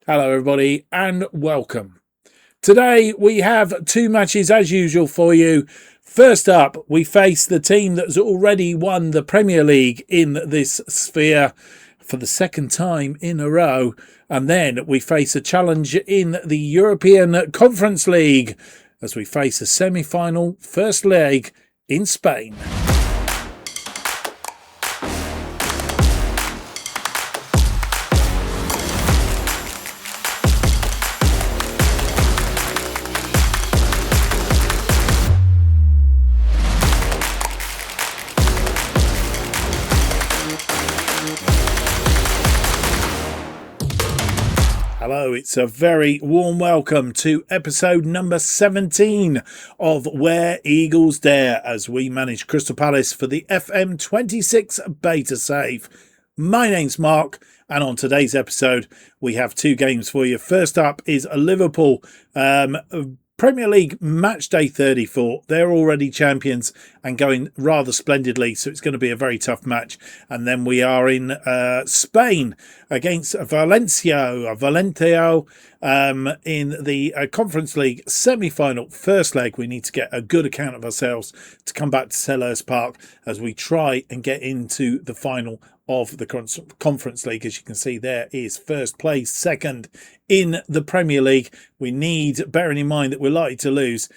Hello, everybody, and welcome. Today, we have two matches as usual for you. First up, we face the team that's already won the Premier League in this sphere for the second time in a row. And then we face a challenge in the European Conference League as we face a semi-final first leg in Spain. Hello, it's a very warm welcome to episode number 17 of Where Eagles Dare as we manage Crystal Palace for the FM26 Beta Save. My name's Mark, and on today's episode we have two games for you. First up is a Liverpool Premier League match day 34. They're already champions and going rather splendidly, so it's going to be a very tough match. And then we are in Spain against Valencia in the Conference League semi-final first leg. We need to get a good account of ourselves to come back to Selhurst Park as we try and get into the final of the Conference League. As you can see, there is first place, second in the Premier League. We need, bearing in mind that we're likely to lose,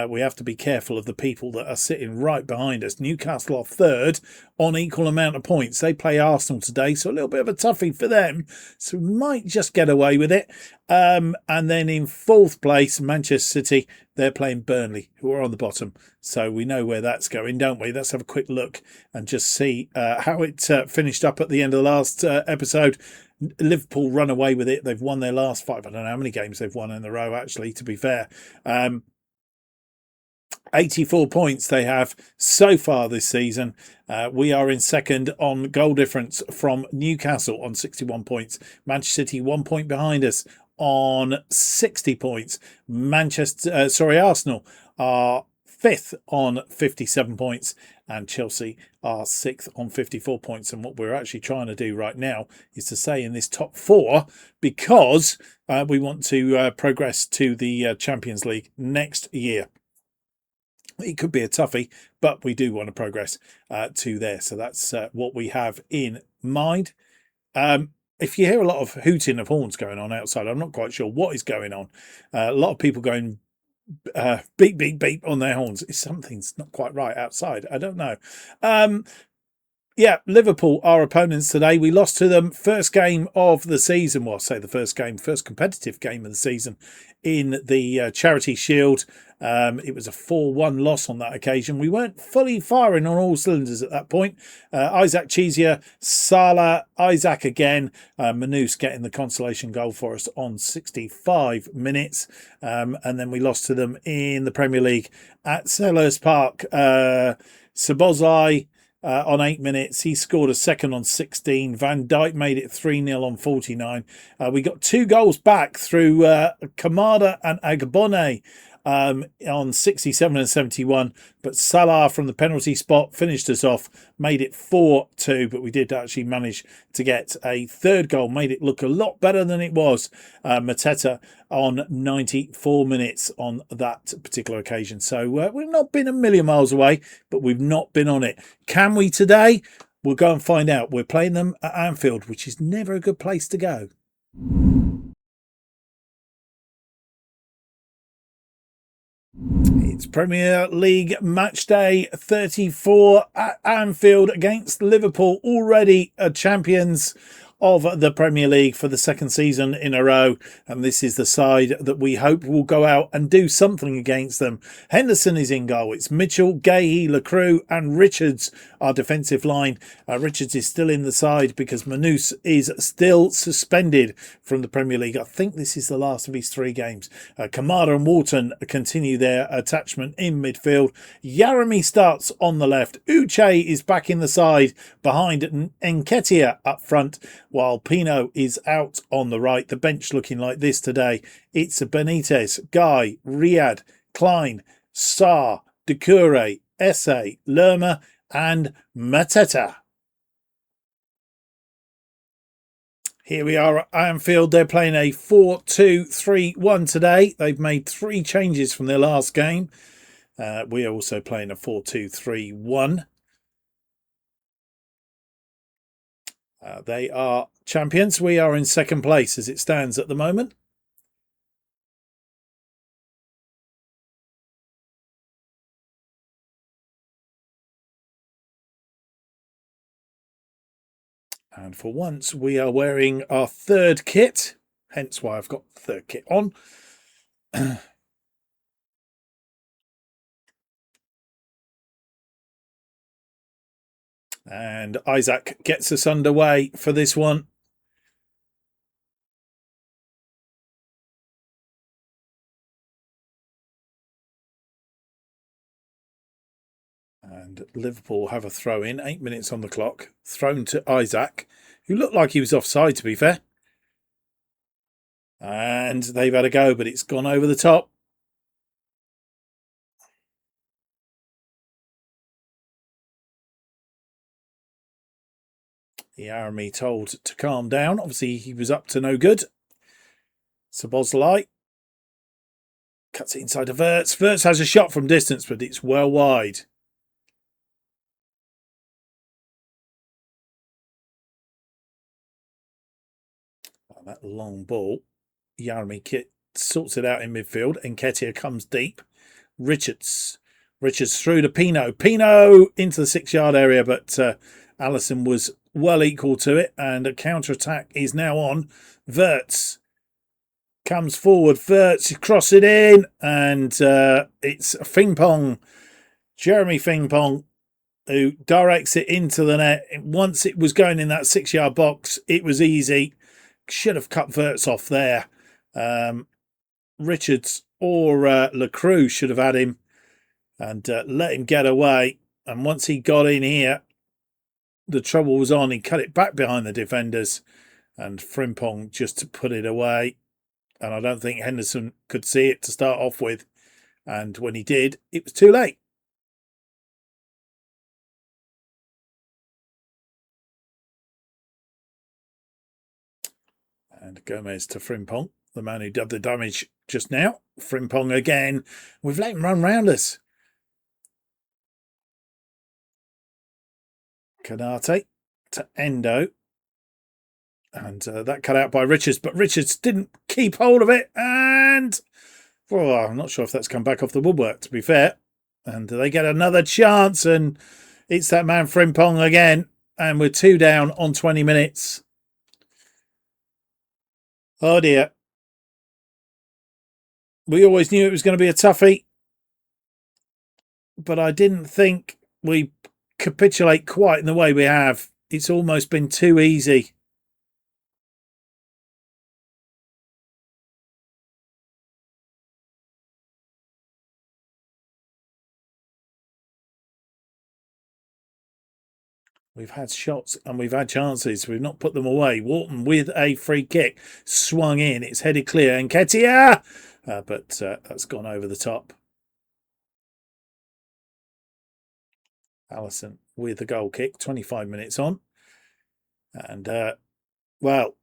we have to be careful of the people that are sitting right behind us. Newcastle are third on equal amount of points. They play Arsenal today, so a little bit of a toughie for them. So we might just get away with it. And then in fourth place, Manchester City, they're playing Burnley, who are on the bottom. So we know where that's going, don't we? Let's have a quick look and just see how it finished up at the end of the last episode. Liverpool run away with it. They've won their last five. I don't know how many games they've won in a row, actually, to be fair. 84 points they have so far this season. We are in second on goal difference from Newcastle on 61 points. Manchester City 1 point behind us on 60 points. Arsenal are fifth on 57 points, and Chelsea are sixth on 54 points. And what we're actually trying to do right now is to stay in this top four because we want to progress to the Champions League next year. It could be a toughie, but we do want to progress to there. So that's what we have in mind. If you hear a lot of hooting of horns going on outside, I'm not quite sure what is going on. A lot of people going beep, beep, beep on their horns. Something's not quite right outside. I don't know. Liverpool, our opponents today. We lost to them first game of the season. Well, I'll say the first competitive game of the season in the Charity Shield. It was a 4-1 loss on that occasion. We weren't fully firing on all cylinders at that point. Isaac Chizia, Salah, Isaac again. Manus getting the consolation goal for us on 65 minutes. And then we lost to them in the Premier League at Selhurst Park. Szoboszlai on 8 minutes. He scored a second on 16. Van Dijk made it 3-0 on 49. We got 2 goals back through Kamada and Agbone on 67 and 71, but Salah from the penalty spot finished us off, made it 4-2, but we did actually manage to get a third goal, made it look a lot better than it was. Mateta on 94 minutes on that particular occasion. So we've not been a million miles away, but we've not been on it. Can we today? We'll go and find out. We're playing them at Annfield, which is never a good place to go. It's Premier League match day 34 at Annfield against Liverpool, already champions of the Premier League for the second season in a row, and this is the side that we hope will go out and do something against them. Henderson is in goal. It's Mitchell, Gahey, Lacroix and Richards, our defensive line. Richards is still in the side because Manus is still suspended from the Premier League. I think this is the last of his 3 games. Kamada and Wharton continue their attachment in midfield. Yaremi starts on the left. Uche is back in the side behind Nketiah up front, while Pino is out on the right. The bench looking like this today. It's Benitez, Guy, Riyad, Klein, Sarr, Doucouré, Esse, Lerma and Mateta. Here we are at Annfield. They're playing a 4-2-3-1 today. They've made 3 changes from their last game. We are also playing a 4-2-3-1. They are champions. We are in second place as it stands at the moment. And for once, we are wearing our third kit, hence why I've got the third kit on. And Isaac gets us underway for this one. And Liverpool have a throw in, 8 minutes on the clock, thrown to Isaac, who looked like he was offside, to be fair. And they've had a go, but it's gone over the top. Yarmy told to calm down. Obviously, he was up to no good. Sabozlai cuts it inside to Wirtz. Wirtz has a shot from distance, but it's well wide. Oh, that long ball. Yarmy sorts it out in midfield. Nketiah comes deep. Richards through to Pino. Pino into the 6-yard area, but Allison was well equal to it, and a counter-attack is now on. Wirtz comes forward. Wirtz cross it in, and it's Frimpong, Jeremy Frimpong, who directs it into the net. Once it was going in that 6-yard box, it was easy. Should have cut Wirtz off there. Richards or Lacroix should have had him and let him get away. And once he got in here, the trouble was on. He cut it back behind the defenders, and Frimpong just to put it away. And I don't think Henderson could see it to start off with. And when he did, it was too late. And Gomez to Frimpong, the man who did the damage just now. Frimpong again. We've let him run round us. Kanate to Endo. And that cut out by Richards, but Richards didn't keep hold of it. And I'm not sure if that's come back off the woodwork, to be fair. And they get another chance, and it's that man Frimpong again. And we're 2 down on 20 minutes. Oh dear. We always knew it was going to be a toughie, but I didn't think we capitulate quite in the way we have. It's almost been too easy. We've had shots and we've had chances. We've not put them away. Wharton with a free kick. Swung in. It's headed clear. Nketiah! But that's gone over the top. Allison with the goal kick. 25 minutes on. And, well...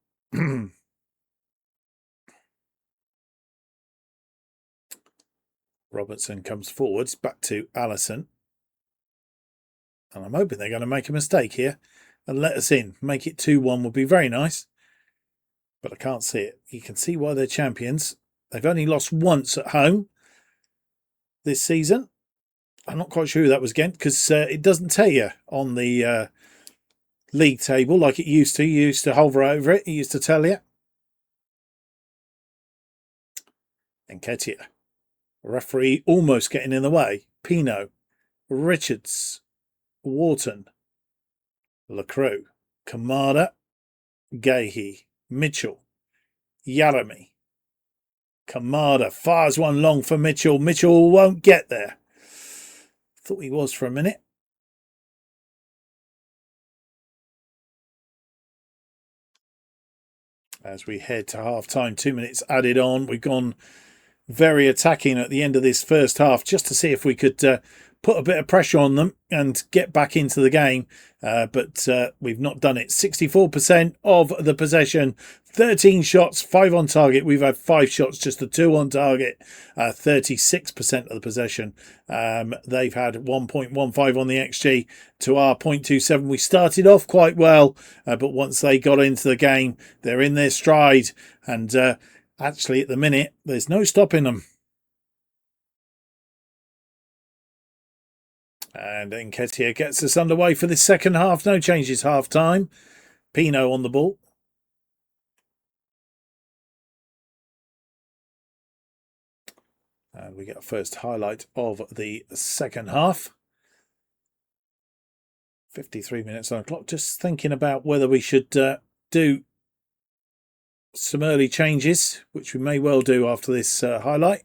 Robertson comes forwards. Back to Allison. And I'm hoping they're going to make a mistake here and let us in. Make it 2-1 would be very nice. But I can't see it. You can see why they're champions. They've only lost once at home this season. I'm not quite sure who that was against, because it doesn't tell you on the league table like it used to. You used to hover over it. It used to tell you. Nketiah. Referee almost getting in the way. Pino. Richards. Wharton, Lacroix, Kamada, Gahey, Mitchell, Yaramy. Kamada fires one long for Mitchell. Mitchell won't get there. Thought he was for a minute. As we head to half-time, 2 minutes added on. We've gone very attacking at the end of this first half just to see if we could put a bit of pressure on them and get back into the game. But we've not done it. 64% of the possession, 13 shots, 5 on target. We've had 5 shots, just the 2 on target. 36% of the possession. They've had 1.15 on the XG to our 0.27. We started off quite well, but once they got into the game, they're in their stride. And actually, at the minute, there's no stopping them. And Nketiah gets us underway for the second half. No changes half time. Pino on the ball. And we get a first highlight of the second half. 53 minutes on the clock. Just thinking about whether we should do some early changes, which we may well do after this highlight.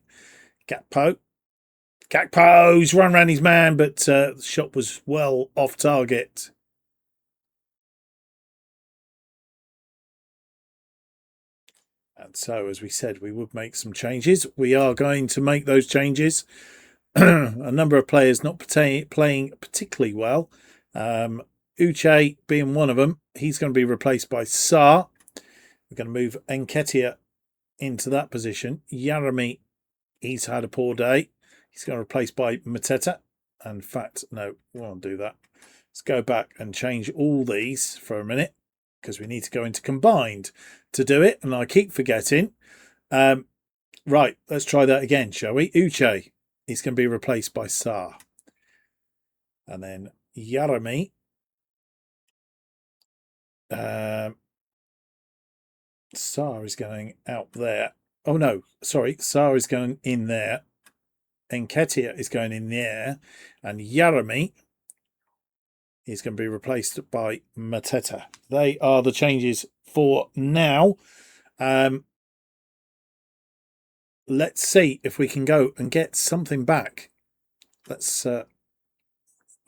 Gakpo's run around his man, but the shot was well off target. And so, as we said, we would make some changes. We are going to make those changes. A number of players not playing particularly well. Uche being one of them. He's going to be replaced by Sarr. We're going to move Nketiah into that position. Yaremi, he's had a poor day. He's going to replace by Mateta. In fact, no, we won't do that. Let's go back and change all these for a minute because we need to go into combined to do it. And I keep forgetting. Right, let's try that again, shall we? Uche is going to be replaced by Sarr. And then Yaremi. Sarr is going out there. Oh, no, sorry. Sarr is going in there. Nketiah is going in there. And Yaremi is going to be replaced by Mateta. They are the changes for now. Let's see if we can go and get something back. Let's... I'll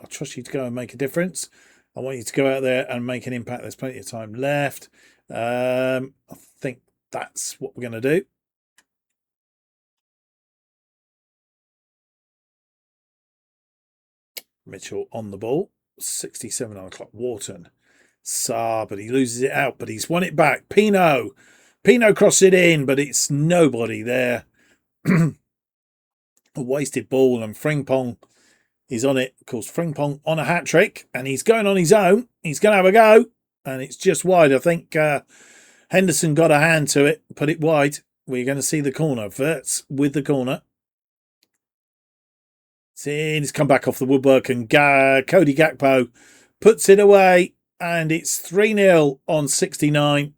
trust you to go and make a difference. I want you to go out there and make an impact. There's plenty of time left. I think that's what we're going to do. Mitchell on the ball. 67 on the clock. Wharton. Sarr, but he loses it out. But he's won it back. Pino crossed it in, but it's nobody there. A wasted ball, and Frimpong is on it. Of course, Frimpong on a hat-trick, and he's going on his own. He's going to have a go, and it's just wide. I think Henderson got a hand to it, put it wide. We're going to see the corner. Verts with the corner. He's come back off the woodwork, and Cody Gakpo puts it away, and it's 3-0 on 69.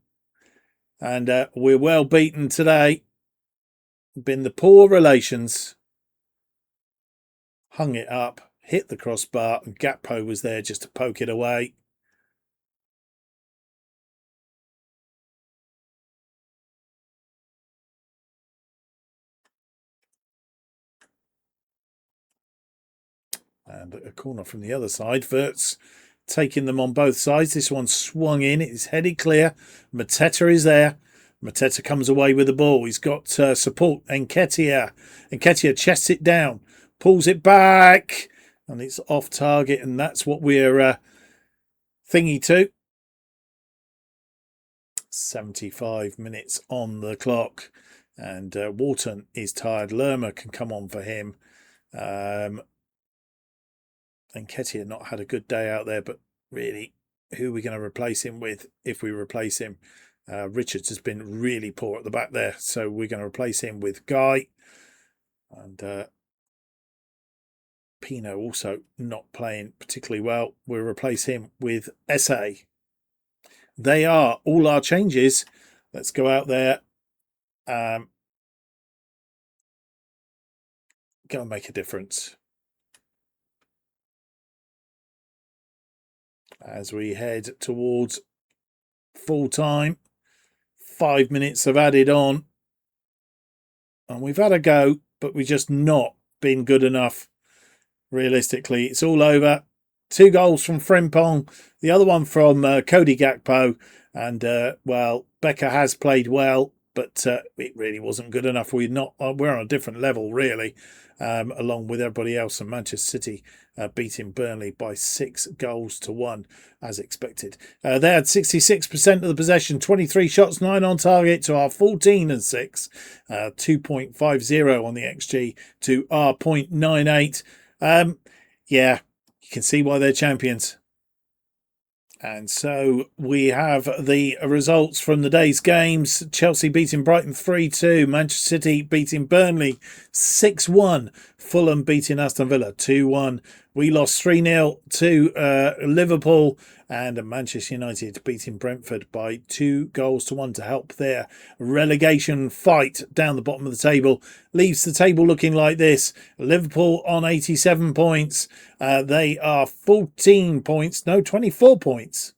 And we're well beaten today. Been the poor relations. Hung it up, hit the crossbar, and Gakpo was there just to poke it away. And a corner from the other side. Verts taking them on both sides. This one swung in. It's headed clear. Mateta is there. Mateta comes away with the ball. He's got support. Nketiah chests it down. Pulls it back. And it's off target. And that's what we're thingy to. 75 minutes on the clock. And Wharton is tired. Lerma can come on for him. Nketiah not had a good day out there, but really, who are we going to replace him with if we replace him? Richards has been really poor at the back there, so we're going to replace him with Guy. And Pino also not playing particularly well. We'll replace him with SA. They are all our changes. Let's go out there. Go and make a difference. As we head towards full time, 5 minutes have added on, and we've had a go, but we've just not been good enough. Realistically, it's all over. 2 goals from Frimpong, the other one from Cody Gakpo, and well, Becker has played well, but it really wasn't good enough. We're on a different level, really, along with everybody else. And Manchester City beating Burnley by 6-1, as expected. They had 66% of the possession, 23 shots, 9 on target to our 14 and 6, 2.50 on the XG to our 0.98. Yeah, you can see why they're champions. And so we have the results from the day's games. Chelsea beating Brighton 3-2. Manchester City beating Burnley 6-1. Fulham beating Aston Villa 2-1. We lost 3-0 to Liverpool. And Manchester United beating Brentford by 2-1 to help their relegation fight down the bottom of the table. Leaves the table looking like this. Liverpool on 87 points. They are 24 points.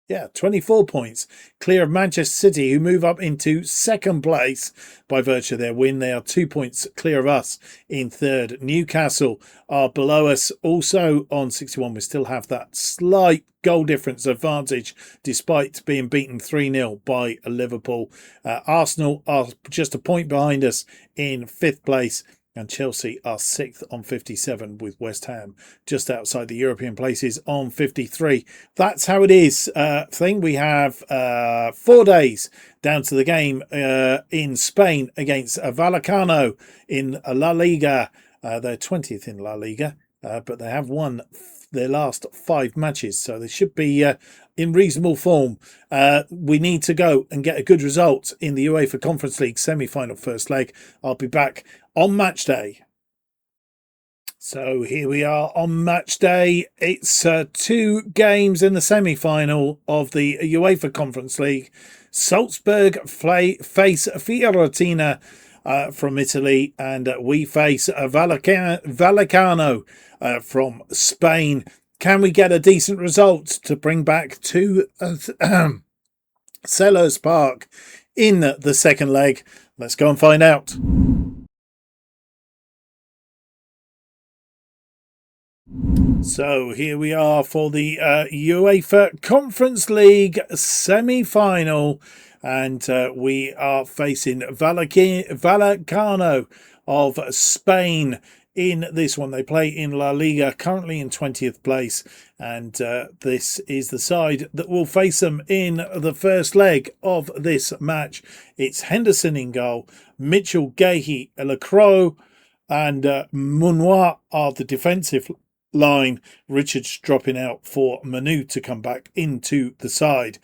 Yeah, 24 points. Clear of Manchester City, who move up into second place by virtue of their win. They are 2 points clear of us in third. Newcastle are below us, also on 61. We still have that slight goal difference advantage, despite being beaten 3-0 by Liverpool. Arsenal are just a point behind us in fifth place. And Chelsea are 6th on 57, with West Ham just outside the European places on 53. That's how it is. We have 4 days down to the game in Spain against Vallecano in La Liga. They're 20th in La Liga, but they have won their last 5 matches, so they should be in reasonable form. We need to go and get a good result in the UEFA Conference League semi-final first leg. I'll be back on match day. So here we are on match day. It's 2 games in the semi-final of the UEFA Conference League. Salzburg face Fiorentina from Italy, and we face Vallecano from Spain. Can we get a decent result to bring back to Selhurst Park in the second leg? Let's go and find out. So here we are for the UEFA Conference League semi-final, and we are facing Vallecano of Spain in this one. They play in La Liga, currently in 20th place, and this is the side that will face them in the first leg of this match. It's Henderson in goal, Mitchell, Gahey, Lacroix, and Munoz are the defensive line. Richards dropping out for Manu to come back into the side.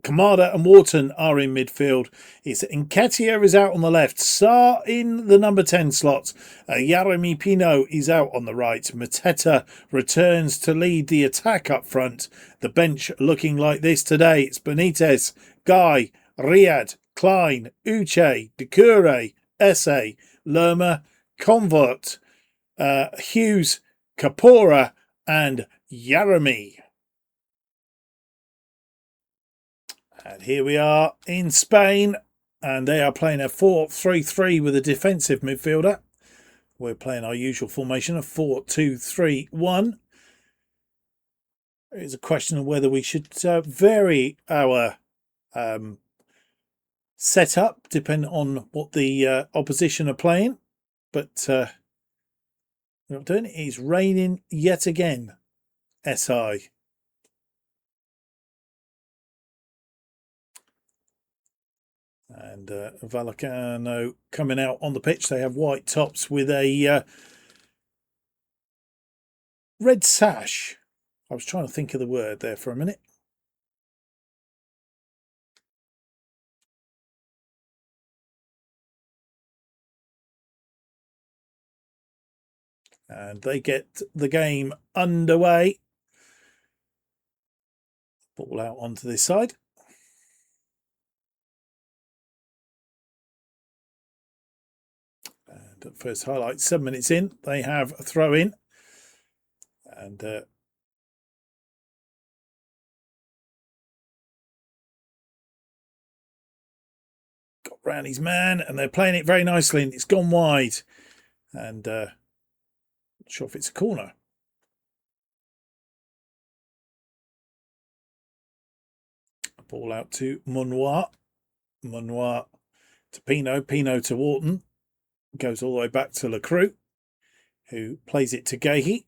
Kamada and Wharton are in midfield. It's Nketiah is out on the left. Sarr in the number 10 slot. Yeremy Pino is out on the right. Mateta returns to lead the attack up front. The bench looking like this today. It's Benitez, Guy, Riyad, Klein, Uche, Doucouré, Esse, Lerma, Convert, Hughes, Kapora, and Yeremy. And here we are in Spain, and they are playing a 4-3-3 with a defensive midfielder. We're playing our usual formation of 4-2-3-1. It's a question of whether we should vary our setup depending on what the opposition are playing. But we're not doing it. It's raining yet again. SI. And Vallecano coming out on the pitch. They have white tops with a red sash. I was trying to think of the word there for a minute. And they get the game underway. Ball out onto this side. And first highlight, 7 minutes in, they have a throw in. And got round his man, and they're playing it very nicely, and it's gone wide. And not sure if it's a corner. Ball out to Munoir. Munoir to Pino. Pino to Wharton. Goes all the way back to Lacroix, who plays it to Gahey.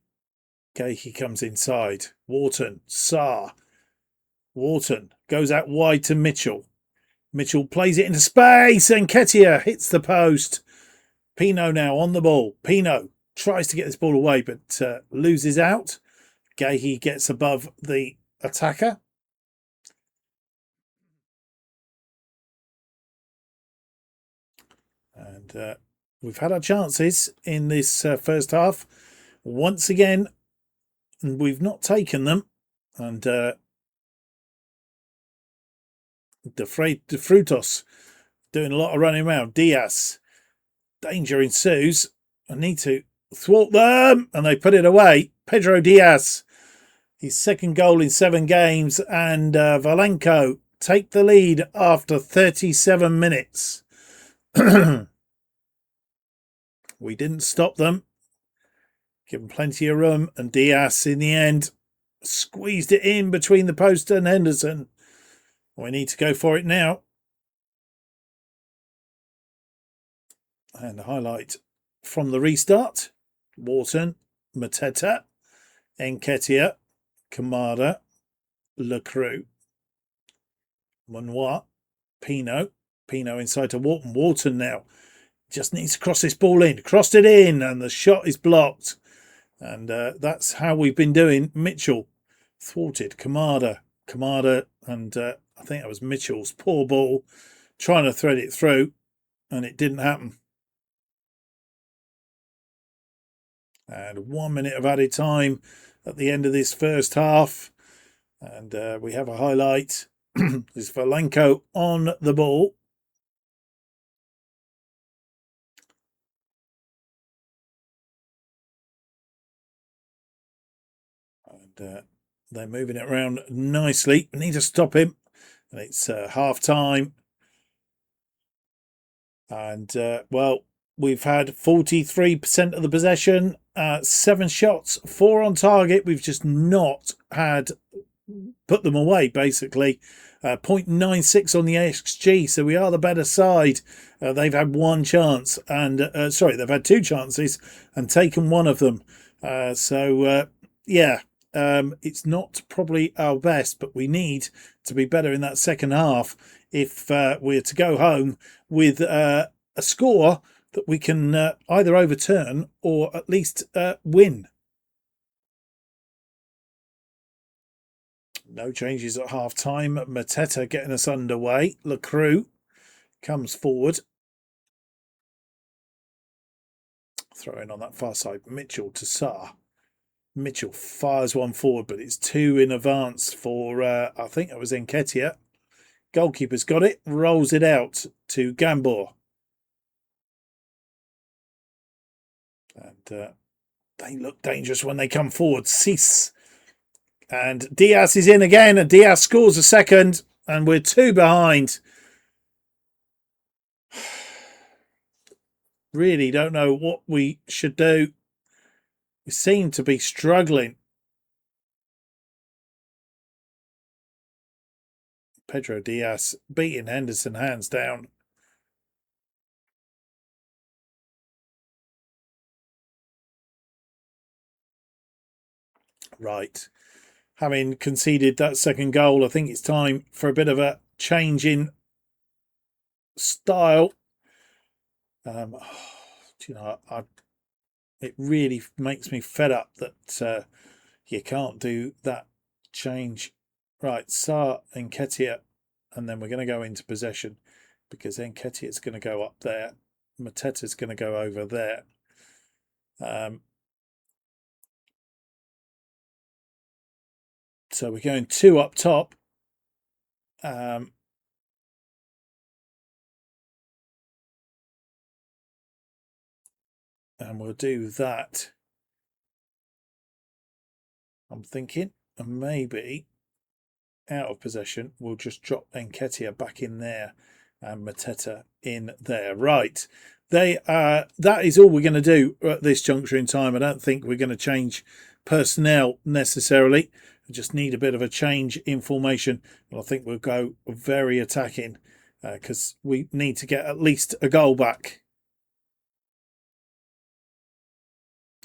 Gahey comes inside. Wharton. Sarr. Wharton goes out wide to Mitchell. Mitchell plays it into space and Nketiah hits the post. Pino now on the ball. Pino tries to get this ball away but loses out. Gahey gets above the attacker. And we've had our chances in this first half. Once again, we've not taken them. And De Frutos doing a lot of running around. Diaz. Danger ensues. I need to thwart them. And they put it away. Pedro Diaz. His second goal in 7 games. And Vallecano take the lead after 37 minutes. We didn't stop them. Give them plenty of room. And Diaz, in the end, squeezed it in between the post and Henderson. We need to go for it now. And a highlight from the restart. Wharton, Mateta, Nketiah, Kamada, Lacroix, Munoir, Pino. Pino inside to Wharton. Wharton now. Just needs to cross this ball in. Crossed it in and the shot is blocked. And that's how we've been doing. Mitchell thwarted. Kamada and I think that was Mitchell's poor ball. Trying to thread it through and it didn't happen. And 1 minute of added time at the end of this first half. And we have a highlight. This is Vallecano on the ball. And they're moving it around nicely. We need to stop him. And it's half time. And, well, we've had 43% of the possession. 7 shots, 4 on target. We've just not put them away, basically. 0.96 on the XG. So we are the better side. They've had 1 chance. And, sorry, they've had 2 chances and taken 1 of them. Yeah. It's not probably our best, but we need to be better in that second half if we're to go home with a score that we can either overturn or at least win. No changes at half time. Mateta getting us underway. Lacroix comes forward. Throwing on that far side. Mitchell to Sarr. Mitchell fires one forward, but it's 2 in advance for, I think it was Nketiah. Goalkeeper's got it, rolls it out to Gamboa. And they look dangerous when they come forward. Cease. And Diaz is in again, and Diaz scores a second, and we're 2 behind. Really don't know what we should do. We seem to be struggling. Pedro Diaz beating Henderson hands down. Right. Having conceded that second goal, I think it's time for a bit of a change in style. You know, it really makes me fed up that you can't do that change. Right, Sarr and Nketiah, and then we're going to go into possession because Nketiah is going to go up there. Mateta's going to go over there. So we're going 2 up top. And we'll do that. I'm thinking, and maybe out of possession, we'll just drop Nketiah back in there and Mateta in there. Right. That is all we're going to do at this juncture in time. I don't think we're going to change personnel necessarily. We just need a bit of a change in formation. And I think we'll go very attacking because we need to get at least a goal back.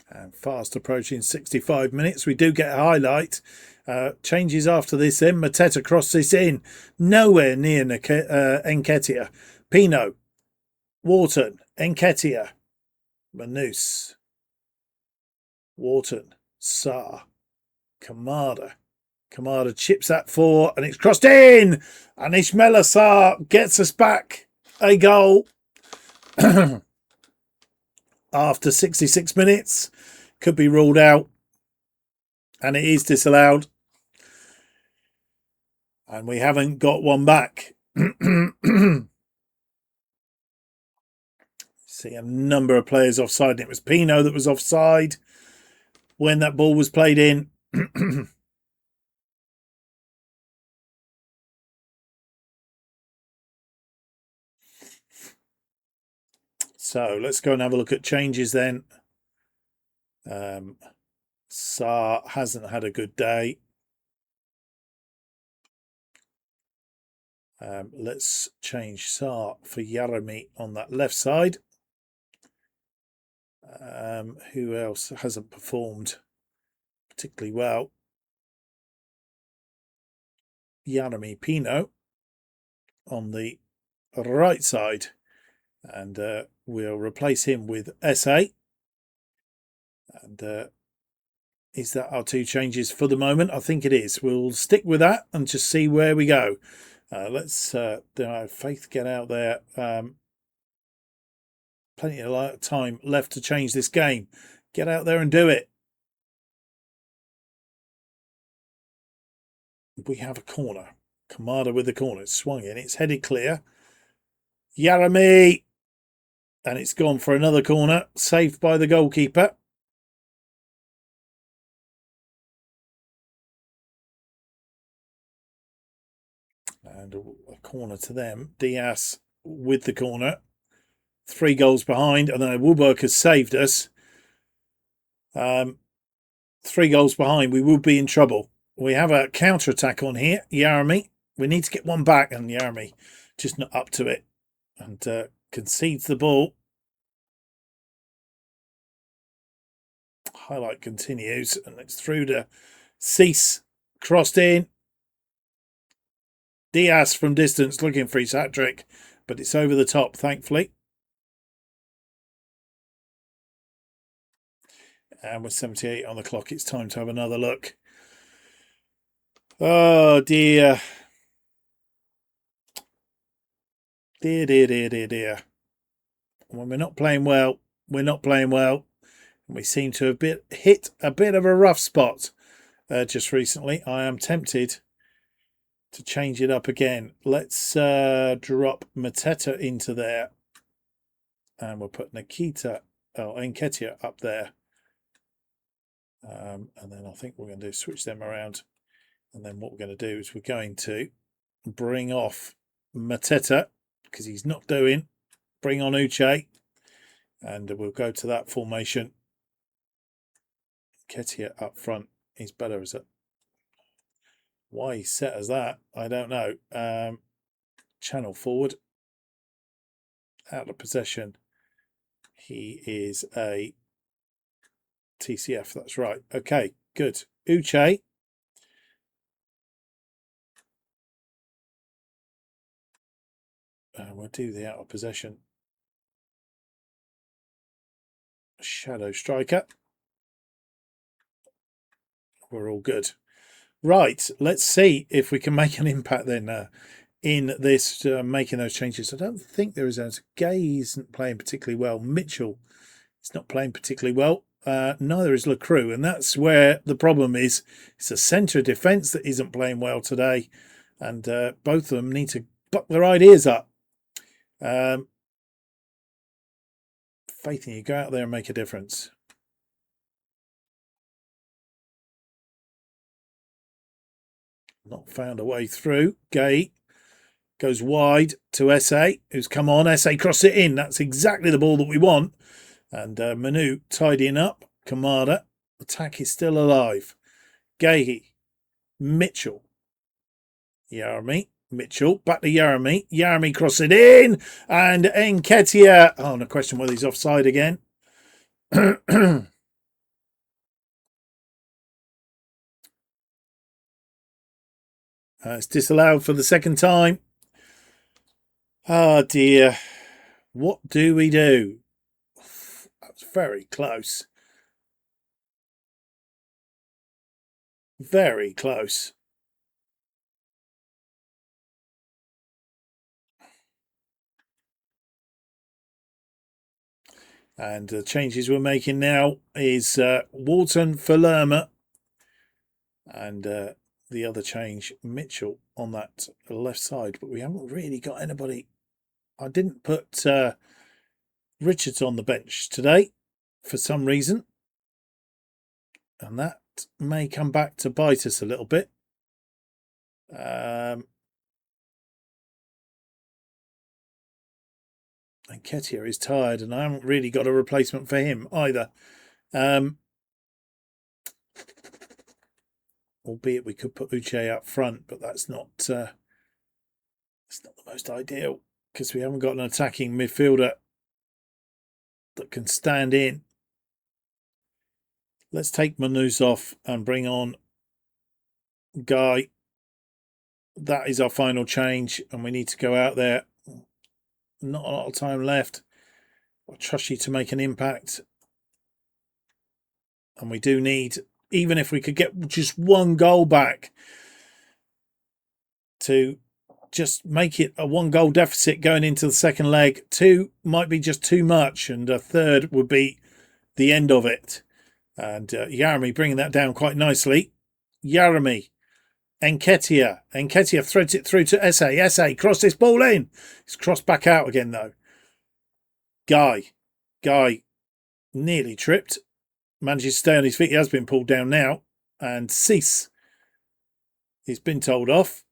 And fast approaching 65 minutes. We do get a highlight. Changes after this then. Mateta crosses in. Nowhere near Nketiah. Pino. Wharton. Nketiah. Manus. Wharton. Sarr. Kamada. Kamada chips that 4 and it's crossed in. And Ismaila Sarr gets us back a goal. After 66 minutes, could be ruled out, and it is disallowed, and we haven't got one back. See a number of players offside, and it was Pino that was offside when that ball was played in. So let's go and have a look at changes then. Sarr hasn't had a good day. Let's change Sarr for Yaremi on that left side. Who else hasn't performed particularly well? Yaremi Pino on the right side. And we'll replace him with SA. And is that our 2 changes for the moment? I think it is. We'll stick with that and just see where we go. Let's Faith get out there. Plenty of time left to change this game. Get out there and do it. We have a corner. Kamada with the corner. It's swung in. It's headed clear. Yaremi. And it's gone for another corner. Saved by the goalkeeper. And a corner to them. Diaz with the corner. 3 goals behind. And then Woodwork has saved us. 3 goals behind. We will be in trouble. We have a counter-attack on here. Yaremi. We need to get one back. And Yaremi just not up to it. And concedes the ball. Highlight continues. And it's through to Cease. Crossed in. Diaz from distance looking for his hat-trick, but it's over the top, thankfully. And with 78 on the clock, it's time to have another look. Oh, dear. Dear. When we're not playing well, we're not playing well. And we seem to have hit a bit of a rough spot just recently. I am tempted to change it up again. Let's drop Mateta into there. And we'll put Nketiah up there. And then I think we're going to switch them around. And then what we're going to do is we're going to bring off Mateta because he's not doing. Bring on Uche. And we'll go to that formation. Nketiah up front. He's better as it. Why he's set as that, I don't know. Channel forward. Out of possession. He is a TCF, that's right. Okay, good. Uche. We'll do the out of possession. Shadow striker. We're all good. Right, let's see if we can make an impact then in this, making those changes. I don't think there is a Gay isn't playing particularly well. Mitchell is not playing particularly well. Neither is Lacroix, and that's where the problem is. It's a centre of defence that isn't playing well today, and both of them need to buck their ideas up. Faith in you, go out there and make a difference. Not found a way through. Gay goes wide to SA, who's come on. SA cross it in. That's exactly the ball that we want. And Manu tidying up. Kamada. Attack is still alive. Gay Mitchell. Yarmy. Mitchell. Back to Yarmy. Yarmy cross it in. And Nketiah. Oh, no question whether he's offside again. It's disallowed for the second time. Oh, dear. What do we do? That's very close. Very close. And the changes we're making now is Wharton for Lerma. And the other change, Mitchell on that left side. But we haven't really got anybody. I didn't put Richards on the bench today for some reason. And that may come back to bite us a little bit. And Nketiah is tired, and I haven't really got a replacement for him either. Albeit we could put Uche up front, but that's not the most ideal because we haven't got an attacking midfielder that can stand in. Let's take Manus off and bring on Guy. That is our final change, and we need to go out there. Not a lot of time left. I trust you to make an impact. And we do need, even if we could get just one goal back, to just make it a 1-goal deficit going into the second leg. 2 might be just too much, and a third would be the end of it. And Yarmy bringing that down quite nicely. Yarmy. Nketiah. Nketiah threads it through to Esse. Esse cross this ball in. It's crossed back out again though. Guy nearly tripped. Manages to stay on his feet. He has been pulled down now. And Cease. He's been told off.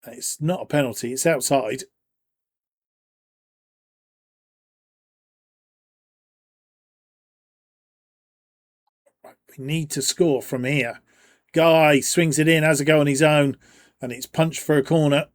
It's not a penalty. It's outside. We need to score from here. Guy swings it in, has a go on his own, and it's punched for a corner.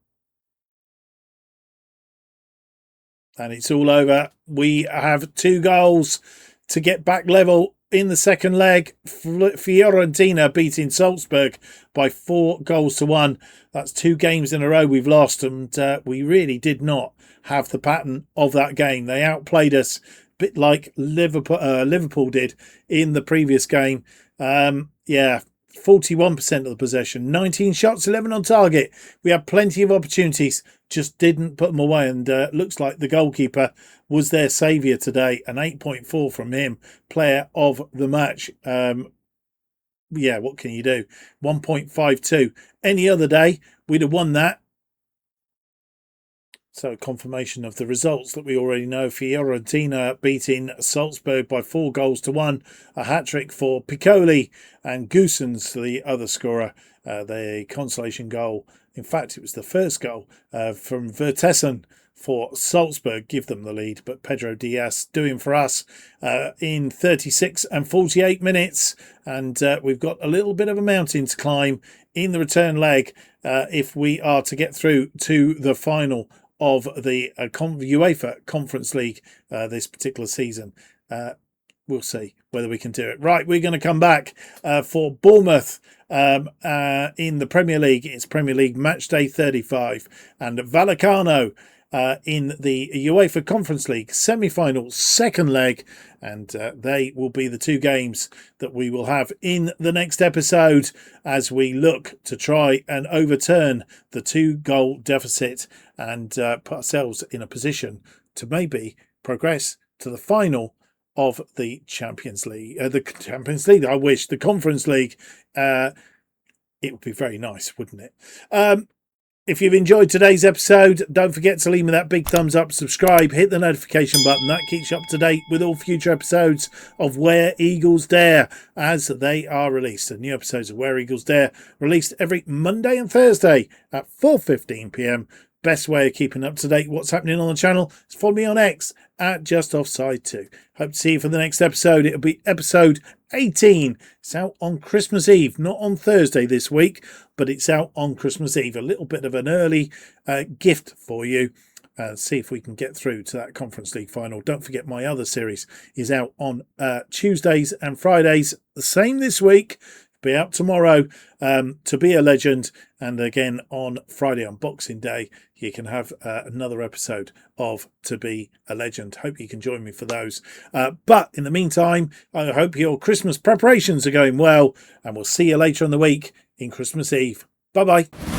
And it's all over. We have 2 goals to get back level in the second leg. Fiorentina beating Salzburg by 4-1. That's 2 games in a row we've lost, and we really did not have the pattern of that game. They outplayed us, bit like Liverpool did in the previous game. 41% of the possession, 19 shots, 11 on target. We had plenty of opportunities, just didn't put them away. And looks like the goalkeeper was their saviour today. An 8.4 from him, player of the match. What can you do? 1.52. Any other day, we'd have won that. So confirmation of the results that we already know. Fiorentina beating Salzburg by 4-1. A hat-trick for Piccoli, and Goossens, the other scorer, the consolation goal. In fact, it was the first goal from Vertessen for Salzburg, give them the lead. But Pedro Diaz doing for us in 36 and 48 minutes. And we've got a little bit of a mountain to climb in the return leg if we are to get through to the final of the UEFA Conference League this particular season. We'll see whether we can do it. Right, we're going to come back for Bournemouth in the Premier League. It's Premier League match day 35. And Vallecano in the UEFA Conference League semi-final second leg. And they will be the 2 games that we will have in the next episode as we look to try and overturn the 2-goal deficit and put ourselves in a position to maybe progress to the final of the Champions League. I wish. The Conference League. It would be very nice, wouldn't it? If you've enjoyed today's episode, don't forget to leave me that big thumbs up, subscribe, hit the notification button. That keeps you up to date with all future episodes of Where Eagles Dare as they are released. The new episodes of Where Eagles Dare released every Monday and Thursday at 4:15 p.m. best way of keeping up to date what's happening on the channel is follow me on X at JustOffside2. Hope to see you for the next episode. It'll be episode 18. It's out on Christmas Eve, not on Thursday this week, but it's out on Christmas Eve. A little bit of an early gift for you. See if we can get through to that Conference League final. Don't forget my other series is out on Tuesdays and Fridays. The same this week. Be out tomorrow, To Be a Legend, and again on Friday on Boxing Day you can have another episode of To Be a Legend. Hope you can join me for those, but in the meantime I hope your Christmas preparations are going well, and we'll see you later in the week in Christmas Eve. Bye bye.